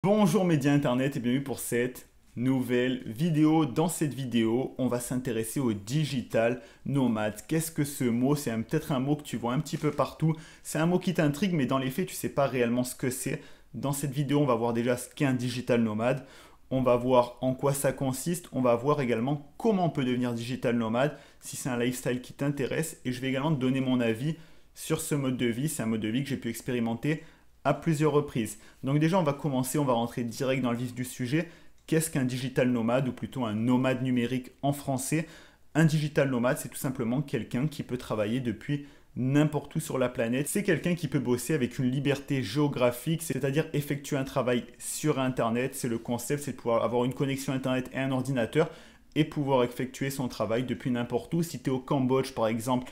Bonjour médias internet et bienvenue pour cette nouvelle vidéo. Dans cette vidéo, on va s'intéresser au digital nomade. Qu'est-ce que ce mot? C'est peut-être un mot que tu vois un petit peu partout. C'est un mot qui t'intrigue, mais dans les faits, tu ne sais pas réellement ce que c'est. Dans cette vidéo, on va voir déjà ce qu'est un digital nomade. On va voir en quoi ça consiste. On va voir également comment on peut devenir digital nomade, si c'est un lifestyle qui t'intéresse. Et je vais également te donner mon avis sur ce mode de vie. C'est un mode de vie que j'ai pu expérimenter à plusieurs reprises. Donc déjà, on va commencer, on va rentrer direct dans le vif du sujet. Qu'est-ce qu'un digital nomade, ou plutôt un nomade numérique en français? Un digital nomade, c'est tout simplement quelqu'un qui peut travailler depuis n'importe où sur la planète. C'est quelqu'un qui peut bosser avec une liberté géographique, c'est-à-dire effectuer un travail sur Internet. C'est le concept, c'est de pouvoir avoir une connexion Internet et un ordinateur et pouvoir effectuer son travail depuis n'importe où. Si tu es au Cambodge, par exemple,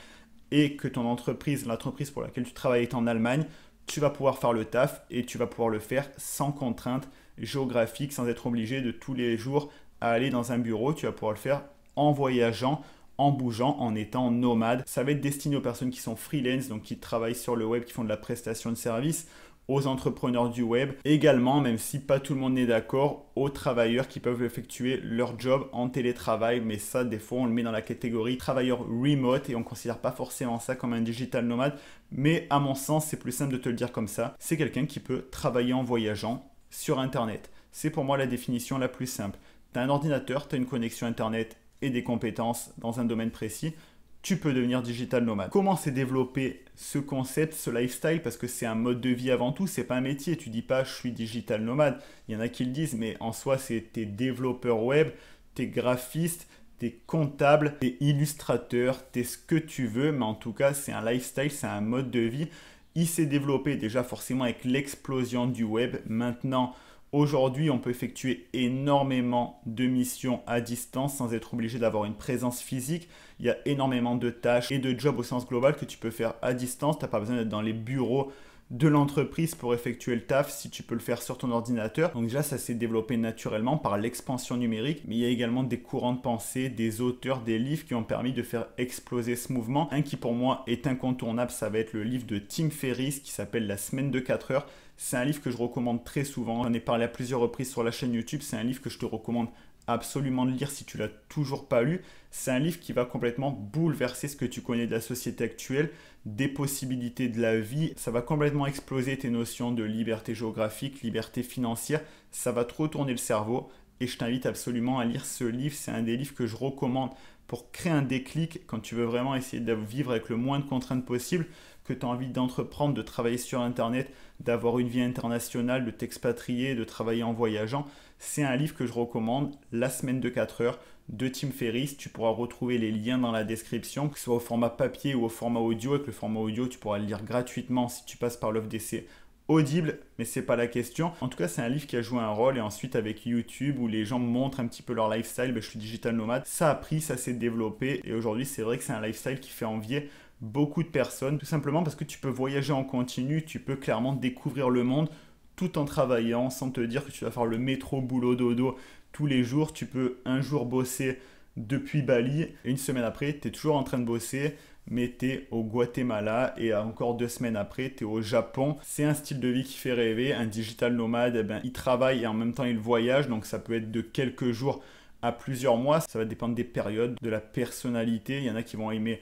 et que ton entreprise, l'entreprise pour laquelle tu travailles est en Allemagne, tu vas pouvoir faire le taf et tu vas pouvoir le faire sans contrainte géographique, sans être obligé de tous les jours à aller dans un bureau. Tu vas pouvoir le faire en voyageant, en bougeant, en étant nomade. Ça va être destiné aux personnes qui sont freelance, donc qui travaillent sur le web, qui font de la prestation de services, aux entrepreneurs du web, également, même si pas tout le monde n'est d'accord, aux travailleurs qui peuvent effectuer leur job en télétravail, mais ça, des fois, on le met dans la catégorie travailleur remote et on ne considère pas forcément ça comme un digital nomade, mais à mon sens, c'est plus simple de te le dire comme ça. C'est quelqu'un qui peut travailler en voyageant sur Internet. C'est pour moi la définition la plus simple. Tu as un ordinateur, tu as une connexion Internet et des compétences dans un domaine précis, tu peux devenir digital nomade. Comment s'est développé ce concept, ce lifestyle? Parce que c'est un mode de vie avant tout, c'est pas un métier. Tu dis pas je suis digital nomade. Il y en a qui le disent, mais en soi, c'est tes développeurs web, tes graphistes, t'es comptable, t'es illustrateur, t'es ce que tu veux, mais en tout cas, c'est un lifestyle, c'est un mode de vie. Il s'est développé déjà forcément avec l'explosion du web. Maintenant, aujourd'hui, on peut effectuer énormément de missions à distance sans être obligé d'avoir une présence physique. Il y a énormément de tâches et de jobs au sens global que tu peux faire à distance. Tu n'as pas besoin d'être dans les bureaux de l'entreprise pour effectuer le taf si tu peux le faire sur ton ordinateur. Donc déjà, ça s'est développé naturellement par l'expansion numérique, mais il y a également des courants de pensée, des auteurs, des livres qui ont permis de faire exploser ce mouvement. Un qui pour moi est incontournable, ça va être le livre de Tim Ferriss qui s'appelle La semaine de 4 heures. C'est un livre que je recommande très souvent. J'en ai parlé à plusieurs reprises sur la chaîne YouTube. C'est un livre que je te recommande absolument de lire si tu l'as toujours pas lu. C'est un livre qui va complètement bouleverser ce que tu connais de la société actuelle, des possibilités de la vie. Ça va complètement exploser tes notions de liberté géographique, liberté financière. Ça va te retourner le cerveau et je t'invite absolument à lire ce livre. C'est un des livres que je recommande pour créer un déclic quand tu veux vraiment essayer de vivre avec le moins de contraintes possible, que tu as envie d'entreprendre, de travailler sur Internet, d'avoir une vie internationale, de t'expatrier, de travailler en voyageant. C'est un livre que je recommande, La semaine de 4 heures de Tim Ferriss. Tu pourras retrouver les liens dans la description, que ce soit au format papier ou au format audio. Avec le format audio, tu pourras le lire gratuitement si tu passes par l'offre d'essai Audible, mais c'est pas la question. En tout cas, c'est un livre qui a joué un rôle et ensuite avec YouTube où les gens montrent un petit peu leur lifestyle, je suis digital nomade, ça a pris, ça s'est développé et aujourd'hui, c'est vrai que c'est un lifestyle qui fait envier beaucoup de personnes, tout simplement parce que tu peux voyager en continu, tu peux clairement découvrir le monde tout en travaillant sans te dire que tu vas faire le métro, boulot, dodo tous les jours. Tu peux un jour bosser depuis Bali et une semaine après, tu es toujours en train de bosser, mais tu es au Guatemala et encore 2 semaines après, tu es au Japon. C'est un style de vie qui fait rêver. Un digital nomade, il travaille et en même temps il voyage, donc ça peut être de quelques jours à plusieurs mois. Ça va dépendre des périodes, de la personnalité. Il y en a qui vont aimer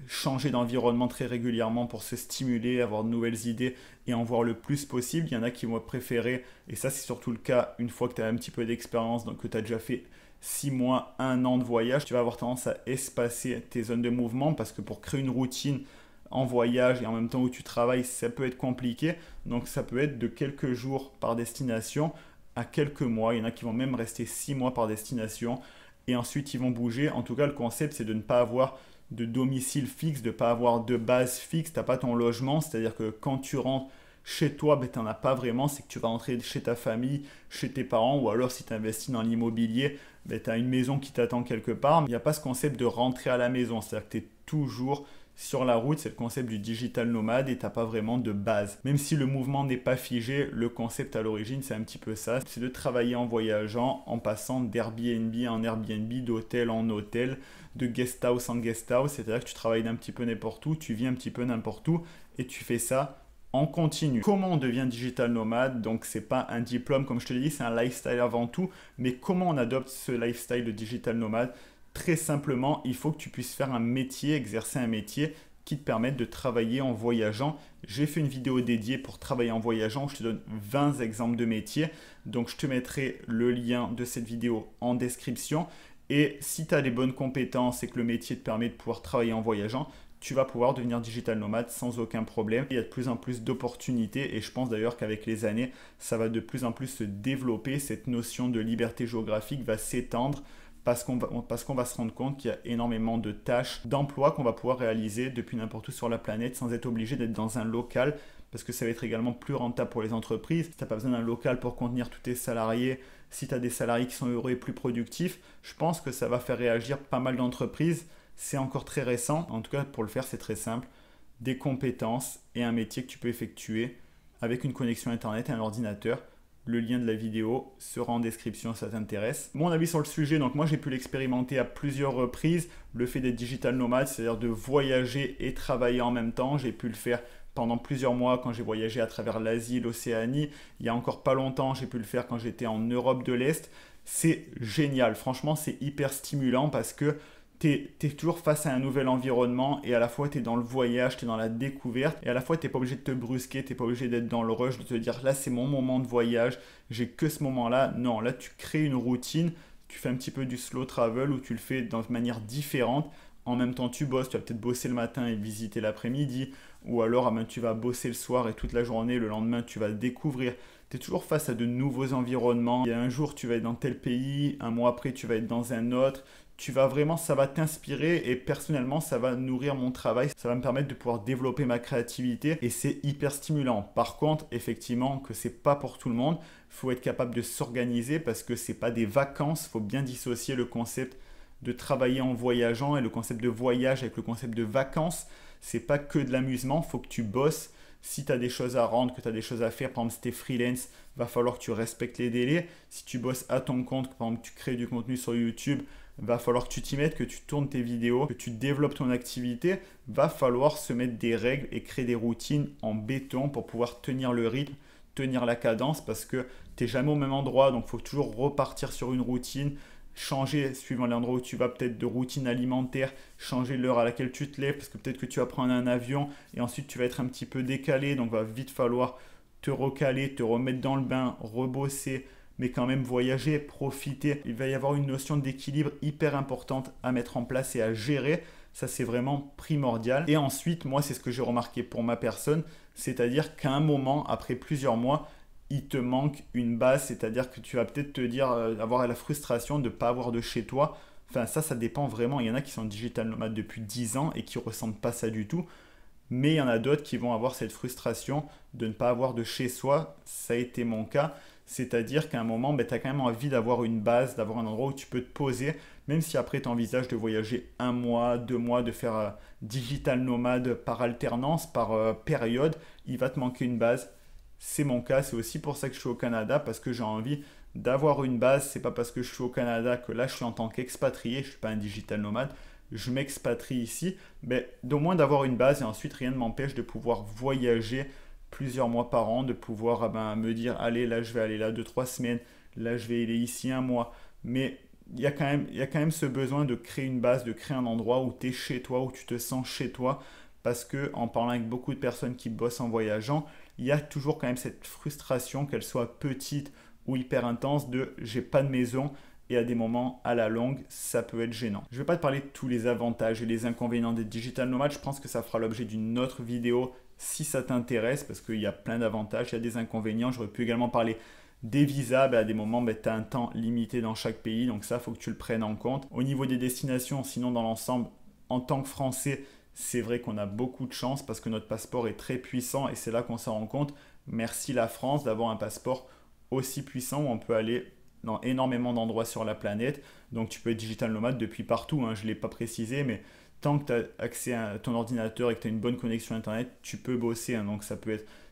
changer d'environnement très régulièrement pour se stimuler, avoir de nouvelles idées et en voir le plus possible. Il y en a qui vont préférer, et ça c'est surtout le cas une fois que tu as un petit peu d'expérience, donc que tu as déjà fait 6 mois, 1 an de voyage, tu vas avoir tendance à espacer tes zones de mouvement parce que pour créer une routine en voyage et en même temps où tu travailles, ça peut être compliqué. Donc ça peut être de quelques jours par destination à quelques mois. Il y en a qui vont même rester 6 mois par destination et ensuite ils vont bouger. En tout cas, le concept c'est de ne pas avoir de domicile fixe, de ne pas avoir de base fixe, tu n'as pas ton logement, c'est-à-dire que quand tu rentres chez toi, tu n'en as pas vraiment, c'est que tu vas rentrer chez ta famille, chez tes parents, ou alors si tu investis dans l'immobilier, tu as une maison qui t'attend quelque part, mais il n'y a pas ce concept de rentrer à la maison, c'est-à-dire que tu es toujours sur la route, c'est le concept du digital nomade et tu n'as pas vraiment de base. Même si le mouvement n'est pas figé, le concept à l'origine, c'est un petit peu ça, c'est de travailler en voyageant, en passant d'Airbnb en Airbnb, d'hôtel en hôtel, de guest house en guest house, c'est-à-dire que tu travailles d'un petit peu n'importe où, tu vis un petit peu n'importe où et tu fais ça On continue. Comment on devient digital nomade? Donc, c'est pas un diplôme, comme je te l'ai dit, c'est un lifestyle avant tout. Mais comment on adopte ce lifestyle de digital nomade? Très simplement, il faut que tu puisses faire un métier, exercer un métier qui te permette de travailler en voyageant. J'ai fait une vidéo dédiée pour travailler en voyageant. Je te donne 20 exemples de métiers. Donc, je te mettrai le lien de cette vidéo en description. Et si tu as des bonnes compétences et que le métier te permet de pouvoir travailler en voyageant, tu vas pouvoir devenir digital nomade sans aucun problème. Il y a de plus en plus d'opportunités et je pense d'ailleurs qu'avec les années, ça va de plus en plus se développer. Cette notion de liberté géographique va s'étendre parce qu'on va se rendre compte qu'il y a énormément de tâches, d'emplois qu'on va pouvoir réaliser depuis n'importe où sur la planète sans être obligé d'être dans un local parce que ça va être également plus rentable pour les entreprises. Si tu n'as pas besoin d'un local pour contenir tous tes salariés, si tu as des salariés qui sont heureux et plus productifs, je pense que ça va faire réagir pas mal d'entreprises. C'est encore très récent, en tout cas pour le faire c'est très simple, des compétences et un métier que tu peux effectuer avec une connexion internet et un ordinateur. Le lien de la vidéo sera en description si ça t'intéresse. Mon avis sur le sujet, donc moi j'ai pu l'expérimenter à plusieurs reprises, le fait d'être digital nomade, c'est-à-dire de voyager et travailler en même temps. J'ai pu le faire pendant plusieurs mois quand j'ai voyagé à travers l'Asie, l'Océanie. Il y a encore pas longtemps, j'ai pu le faire quand j'étais en Europe de l'Est. C'est génial, franchement c'est hyper stimulant parce que tu es toujours face à un nouvel environnement et à la fois tu es dans le voyage, tu es dans la découverte et à la fois tu n'es pas obligé de te brusquer, tu n'es pas obligé d'être dans le rush, de te dire là c'est mon moment de voyage, j'ai que ce moment-là. Non, là tu crées une routine, tu fais un petit peu du slow travel où tu le fais d'une manière différente. En même temps tu bosses, tu vas peut-être bosser le matin et visiter l'après-midi ou alors tu vas bosser le soir et toute la journée, le lendemain tu vas découvrir. Tu es toujours face à de nouveaux environnements. Il y a un jour tu vas être dans tel pays, un mois après tu vas être dans un autre. Ça va t'inspirer et personnellement, ça va nourrir mon travail. Ça va me permettre de pouvoir développer ma créativité et c'est hyper stimulant. Par contre, effectivement, que c'est pas pour tout le monde. Il faut être capable de s'organiser parce que c'est pas des vacances. Il faut bien dissocier le concept de travailler en voyageant et le concept de voyage avec le concept de vacances. C'est pas que de l'amusement. Il faut que tu bosses. Si tu as des choses à rendre, que tu as des choses à faire, par exemple si tu es freelance, va falloir que tu respectes les délais. Si tu bosses à ton compte, par exemple tu crées du contenu sur YouTube, va falloir que tu t'y mettes, que tu tournes tes vidéos, que tu développes ton activité. Va falloir se mettre des règles et créer des routines en béton pour pouvoir tenir le rythme, tenir la cadence parce que tu n'es jamais au même endroit. Donc il faut toujours repartir sur une routine, changer suivant l'endroit où tu vas, peut-être de routine alimentaire, changer l'heure à laquelle tu te lèves parce que peut-être que tu vas prendre un avion et ensuite tu vas être un petit peu décalé. Donc va vite falloir te recaler, te remettre dans le bain, rebosser, mais quand même voyager, profiter. Il va y avoir une notion d'équilibre hyper importante à mettre en place et à gérer. Ça, c'est vraiment primordial. Et ensuite, moi, c'est ce que j'ai remarqué pour ma personne, c'est-à-dire qu'à un moment, après plusieurs mois, il te manque une base, c'est-à-dire que tu vas peut-être te dire, avoir la frustration de ne pas avoir de chez toi. Enfin, ça dépend vraiment. Il y en a qui sont digital nomades depuis 10 ans et qui ne ressentent pas ça du tout. Mais il y en a d'autres qui vont avoir cette frustration de ne pas avoir de chez soi. Ça a été mon cas. C'est-à-dire qu'à un moment, tu as quand même envie d'avoir une base, d'avoir un endroit où tu peux te poser, même si après tu envisages de voyager 1 mois, 2 mois, de faire digital nomade par alternance, par période, il va te manquer une base. C'est mon cas, c'est aussi pour ça que je suis au Canada, parce que j'ai envie d'avoir une base. C'est pas parce que je suis au Canada que là je suis en tant qu'expatrié, je ne suis pas un digital nomade, je m'expatrie ici, mais d'au moins d'avoir une base et ensuite rien ne m'empêche de pouvoir voyager plusieurs mois par an, de pouvoir me dire allez là je vais aller là 2-3 semaines, là je vais aller ici 1 mois. Mais il y a quand même ce besoin de créer une base, de créer un endroit où tu es chez toi, où tu te sens chez toi. Parce que en parlant avec beaucoup de personnes qui bossent en voyageant, il y a toujours quand même cette frustration, qu'elle soit petite ou hyper intense, de j'ai pas de maison. Et à des moments, à la longue, ça peut être gênant. Je ne vais pas te parler de tous les avantages et les inconvénients des digital nomades. Je pense que ça fera l'objet d'une autre vidéo si ça t'intéresse, parce qu'il y a plein d'avantages, il y a des inconvénients. J'aurais pu également parler des visas. À des moments, tu as un temps limité dans chaque pays, donc ça, il faut que tu le prennes en compte. Au niveau des destinations, sinon dans l'ensemble, en tant que Français, c'est vrai qu'on a beaucoup de chance parce que notre passeport est très puissant et c'est là qu'on s'en rend compte. Merci la France d'avoir un passeport aussi puissant où on peut aller dans énormément d'endroits sur la planète. Donc tu peux être digital nomade depuis partout, hein. Je ne l'ai pas précisé, mais tant que tu as accès à ton ordinateur et que tu as une bonne connexion Internet, tu peux bosser, hein. Donc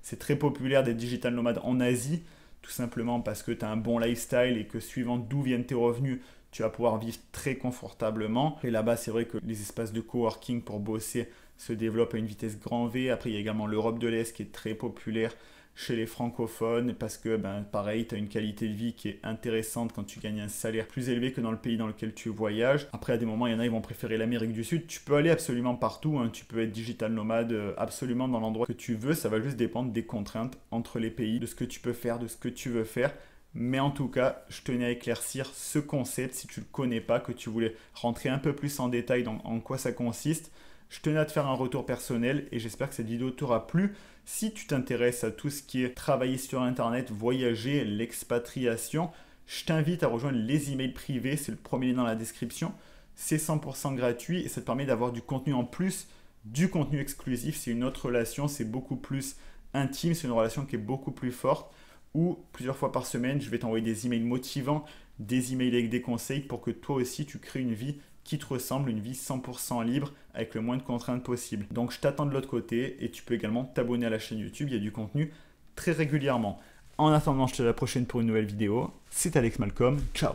c'est très populaire d'être digital nomade en Asie, tout simplement parce que tu as un bon lifestyle et que suivant d'où viennent tes revenus, tu vas pouvoir vivre très confortablement. Et là-bas, c'est vrai que les espaces de coworking pour bosser se développe à une vitesse grand V. Après, il y a également l'Europe de l'Est qui est très populaire chez les francophones parce que, pareil, tu as une qualité de vie qui est intéressante quand tu gagnes un salaire plus élevé que dans le pays dans lequel tu voyages. Après, à des moments, il y en a qui vont préférer l'Amérique du Sud. Tu peux aller absolument partout, hein. Tu peux être digital nomade absolument dans l'endroit que tu veux. Ça va juste dépendre des contraintes entre les pays, de ce que tu peux faire, de ce que tu veux faire. Mais en tout cas, je tenais à éclaircir ce concept si tu ne le connais pas, que tu voulais rentrer un peu plus en détail dans en quoi ça consiste. Je tenais à te faire un retour personnel et j'espère que cette vidéo t'aura plu. Si tu t'intéresses à tout ce qui est travailler sur Internet, voyager, l'expatriation, je t'invite à rejoindre les emails privés. C'est le premier lien dans la description. C'est 100% gratuit et ça te permet d'avoir du contenu en plus, du contenu exclusif. C'est une autre relation, c'est beaucoup plus intime, c'est une relation qui est beaucoup plus forte où plusieurs fois par semaine, je vais t'envoyer des emails motivants, des emails avec des conseils pour que toi aussi tu crées une vie qui te ressemble, une vie 100% libre avec le moins de contraintes possible. Donc je t'attends de l'autre côté et tu peux également t'abonner à la chaîne YouTube, il y a du contenu très régulièrement. En attendant, je te dis à la prochaine pour une nouvelle vidéo. C'est Alex Malcolm, ciao.